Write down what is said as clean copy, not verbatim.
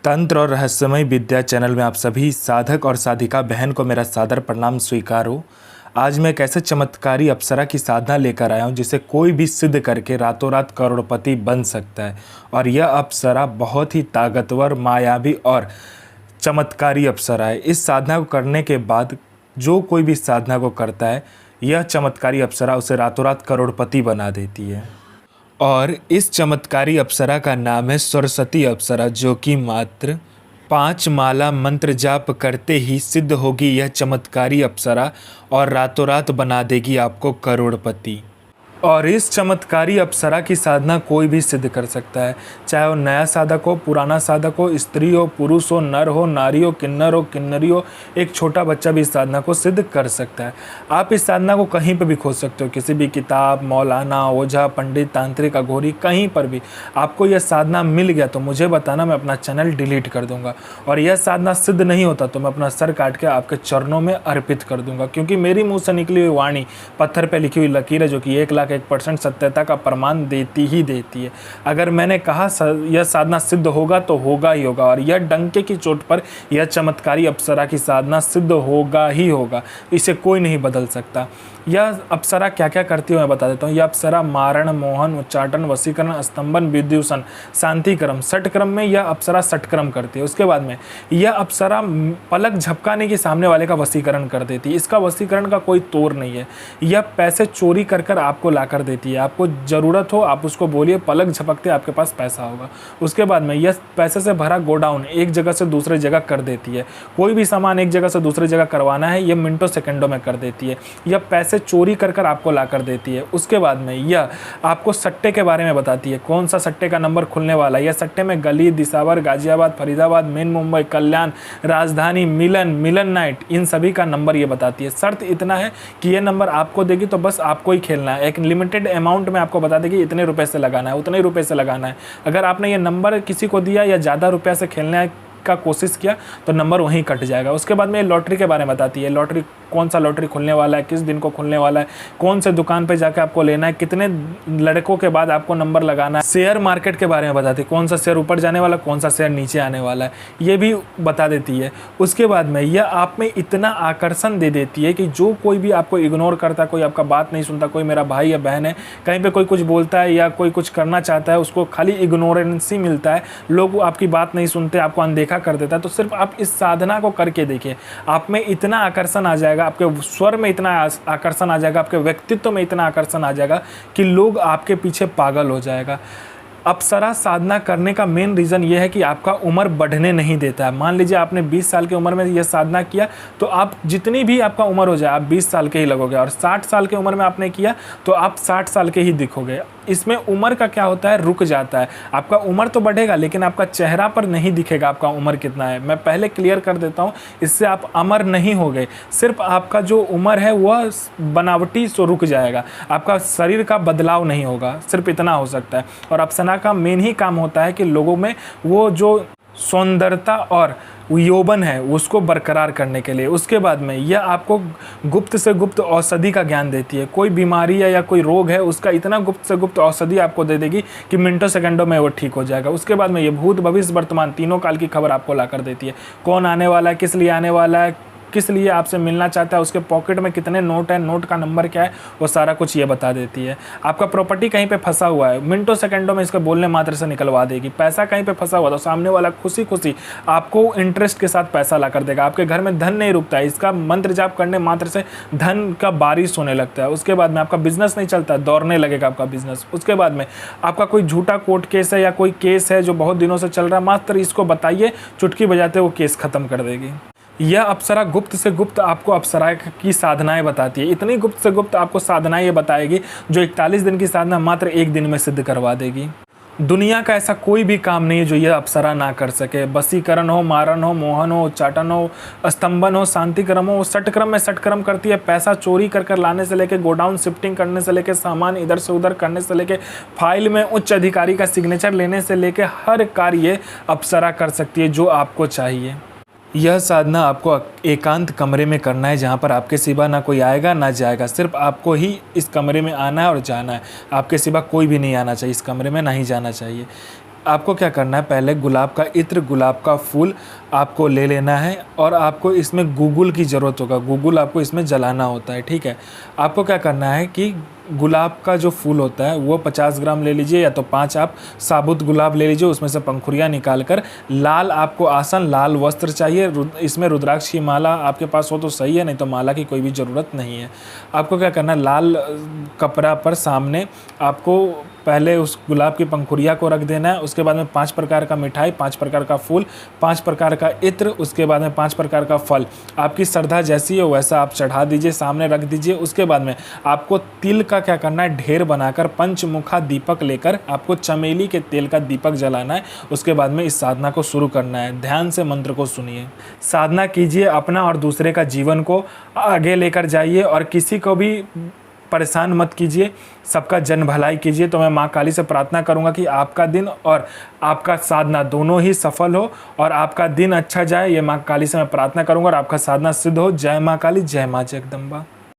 तंत्र और रहस्यमय विद्या चैनल में आप सभी साधक और साधिका बहन को मेरा सादर प्रणाम स्वीकार हो। आज मैं एक ऐसे चमत्कारी अप्सरा की साधना लेकर आया हूँ जिसे कोई भी सिद्ध करके रातों रात करोड़पति बन सकता है। और यह अप्सरा बहुत ही ताकतवर, मायावी और चमत्कारी अप्सरा है। इस साधना को करने के बाद जो कोई भी साधना को करता है, यह चमत्कारी अप्सरा उसे रातों रात करोड़पति बना देती है। और इस चमत्कारी अप्सरा का नाम है सरस्वती अप्सरा, जो कि मात्र 5 माला मंत्र जाप करते ही सिद्ध होगी यह चमत्कारी अप्सरा और रातों रात बना देगी आपको करोड़पति। और इस चमत्कारी अप्सरा की साधना कोई भी सिद्ध कर सकता है, चाहे वो नया साधक हो, पुराना साधक हो, स्त्री हो, पुरुष हो, नर हो, नारी हो, किन्नरी हो, एक छोटा बच्चा भी इस साधना को सिद्ध कर सकता है। आप इस साधना को कहीं पर भी खोज सकते हो, किसी भी किताब, मौलाना, ओझा, पंडित, तांत्रिक, अघोरी, कहीं पर भी आपको यह साधना मिल गया तो मुझे बताना, मैं अपना चैनल डिलीट कर दूंगा। और यह साधना सिद्ध नहीं होता तो मैं अपना सर काट के आपके चरणों में अर्पित कर दूंगा, क्योंकि मेरी मुँह से निकली हुई वाणी पत्थर पर लिखी हुई लकीर है, जो कि 1,01% सत्यता का प्रमाण देती ही देती है। अगर मैंने कहा यह साधना सिद्ध होगा तो होगा ही होगा, और यह डंके की चोट पर यह चमत्कारी अप्सरा की साधना सिद्ध होगा ही होगा, इसे कोई नहीं बदल सकता। यह अप्सरा क्या क्या करती है मैं बता देता हूँ। यह अप्सरा मारण, मोहन, उच्चाटन, वशीकरण, स्तंभन, विद्युषण, शांतिक्रम, षटक्रम में यह अप्सरा षटक्रम करती है। उसके बाद में यह अप्सरा पलक झपकाने के सामने वाले का वशीकरण कर देती है। इसका वशीकरण का कोई तोड़ नहीं है। यह पैसे चोरी कर कर आपको ला कर देती है। आपको ज़रूरत हो आप उसको बोलिए, पलक झपकते आपके पास पैसा होगा। उसके बाद में यह पैसे से भरा गोडाउन एक जगह से दूसरी जगह कर देती है। कोई भी सामान एक जगह से दूसरी जगह करवाना है, यह मिनटों सेकंडों में कर देती है। यह पैसे चोरी कर कर आपको ला कर देती है। उसके बाद में यह आपको सट्टे के बारे में बताती है, कौन सा सट्टे का नंबर खुलने वाला है। यह सट्टे में गली, दिसावर, गाजियाबाद, फरीदाबाद, मेन मुंबई, कल्याण, राजधानी, मिलन नाइट, इन सभी का नंबर ये बताती है। शर्त इतना है कि ये नंबर आपको देगी तो बस आपको ही खेलना है। एक लिमिटेड अमाउंट में आपको बता देगी इतने रुपए से लगाना है, उतने रुपए से लगाना है। अगर आपने ये नंबर किसी को दिया या ज़्यादा रुपये से खेलने का कोशिश किया तो नंबर वहीं कट जाएगा। उसके बाद में लॉटरी के बारे में बताती है, लॉटरी कौन सा लॉटरी खुलने वाला है, किस दिन को खुलने वाला है, कौन से दुकान पे जाके आपको लेना है, कितने लड़कों के बाद आपको नंबर लगाना है। शेयर मार्केट के बारे में बताती है, कौन सा शेयर ऊपर जाने वाला, कौन सा शेयर नीचे आने वाला है, ये भी बता देती है। उसके बाद में यह आप में इतना आकर्षण दे देती है कि जो कोई भी आपको इग्नोर करता है, कोई आपका बात नहीं सुनता, कोई मेरा भाई या बहन है कहीं पर कोई कुछ बोलता है या कोई कुछ करना चाहता है, उसको खाली इग्नोरेंस ही मिलता है, लोग आपकी बात नहीं सुनते, आपको अनदेखा कर देता है। तो सिर्फ आप इस साधना को करके देखिए, आप में इतना आकर्षण आ जाएगा, आपके स्वर में इतना आकर्षण आ जाएगा, आपके व्यक्तित्व में इतना आकर्षण आ जाएगा कि लोग आपके पीछे पागल हो जाएगा। अप्सरा साधना करने का मेन रीज़न ये है कि आपका उम्र बढ़ने नहीं देता है। मान लीजिए आपने 20 साल की उम्र में यह साधना किया तो आप जितनी भी आपका उम्र हो जाए आप 20 साल के ही लगोगे, और 60 साल की उम्र में आपने किया तो आप 60 साल के ही दिखोगे। इसमें उम्र का क्या होता है, रुक जाता है। आपका उम्र तो बढ़ेगा लेकिन आपका चेहरा पर नहीं दिखेगा आपका उम्र कितना है। मैं पहले क्लियर कर देता हूँ, इससे आप अमर नहीं हो गए, सिर्फ आपका जो उम्र है वह बनावटी सो रुक जाएगा, आपका शरीर का बदलाव नहीं होगा, सिर्फ इतना हो सकता है। और अप्सरा का मेन ही काम होता है कि लोगों में वो जो सौंदर्यता और यौवन है उसको बरकरार करने के लिए। उसके बाद में यह आपको गुप्त से गुप्त औषधि का ज्ञान देती है। कोई बीमारी है या कोई रोग है उसका इतना गुप्त से गुप्त औषधि आपको दे देगी कि मिनटों सेकंडों में वो ठीक हो जाएगा। उसके बाद में ये भूत, भविष्य, वर्तमान तीनों काल की खबर आपको ला कर देती है। कौन आने वाला है, किस लिए आने वाला है, किस लिए आपसे मिलना चाहता है, उसके पॉकेट में कितने नोट है, नोट का नंबर क्या है, वो सारा कुछ ये बता देती है। आपका प्रॉपर्टी कहीं पे फंसा हुआ है, मिनटों सेकंडों में इसके बोलने मात्र से निकलवा देगी। पैसा कहीं पे फंसा हुआ तो सामने वाला खुशी खुशी आपको इंटरेस्ट के साथ पैसा ला कर देगा। आपके घर में धन नहीं रुकता है, इसका मंत्र जाप करने मात्र से धन का बारिश होने लगता है। उसके बाद में आपका बिजनेस नहीं चलता, दौड़ने लगेगा आपका बिजनेस। उसके बाद में आपका कोई झूठा कोर्ट केस है या कोई केस है जो बहुत दिनों से चल रहा है, मात्र इसको बताइए, चुटकी बजाते वो केस खत्म कर देगी। यह अप्सरा गुप्त से गुप्त आपको अप्सरा की साधनाएं बताती है। इतनी गुप्त से गुप्त आपको साधनाएं ये बताएगी जो 41 दिन की साधना मात्र 1 दिन में सिद्ध करवा देगी। दुनिया का ऐसा कोई भी काम नहीं है जो यह अप्सरा ना कर सके। वशीकरण हो, मारण हो, मोहन हो, उच्चाटन हो, स्तंभन हो, शांतिक्रम हो, षटक्रम में षटक्रम करती है। पैसा चोरी कर कर लाने से लेके, गोडाउन शिफ्टिंग करने से लेके, सामान इधर से उधर करने से लेके, फाइल में उच्च अधिकारी का सिग्नेचर लेने से लेके हर कार्य अप्सरा कर सकती है जो आपको चाहिए। यह साधना आपको एकांत कमरे में करना है, जहाँ पर आपके सिवा ना कोई आएगा ना जाएगा, सिर्फ आपको ही इस कमरे में आना है और जाना है। आपके सिवा कोई भी नहीं आना चाहिए इस कमरे में, ना ही जाना चाहिए। आपको क्या करना है, पहले गुलाब का इत्र, गुलाब का फूल आपको ले लेना है और आपको इसमें गूगल की ज़रूरत होगा। गूगल आपको इसमें जलाना होता है, ठीक है। आपको क्या करना है कि गुलाब का जो फूल होता है वो 50 ग्राम ले लीजिए, या तो 5 आप साबुत गुलाब ले लीजिए, उसमें से पंखुड़ियाँ निकाल कर, लाल आपको आसन, लाल वस्त्र चाहिए, इसमें रुद्राक्ष की माला आपके पास हो तो सही है, नहीं तो माला की कोई भी ज़रूरत नहीं है। आपको क्या करना है, लाल कपड़ा पर सामने आपको पहले उस गुलाब की पंखुड़िया को रख देना है। उसके बाद में 5 प्रकार का मिठाई, 5 प्रकार का फूल, 5 प्रकार का इत्र, उसके बाद में 5 प्रकार का फल, आपकी श्रद्धा जैसी हो वैसा आप चढ़ा दीजिए, सामने रख दीजिए। उसके बाद में आपको तिल का क्या करना है, ढेर बनाकर पंचमुखा दीपक लेकर आपको चमेली के तेल का दीपक जलाना है। उसके बाद में इस साधना को शुरू करना है। ध्यान से मंत्र को सुनिए, साधना कीजिए, अपना और दूसरे का जीवन को आगे लेकर जाइए और किसी को भी परेशान मत कीजिए, सबका जन भलाई कीजिए। तो मैं माँ काली से प्रार्थना करूँगा कि आपका दिन और आपका साधना दोनों ही सफल हो और आपका दिन अच्छा जाए। ये माँ काली से मैं प्रार्थना करूँगा और आपका साधना सिद्ध हो। जय माँ काली, जय माँ जगदम्बा।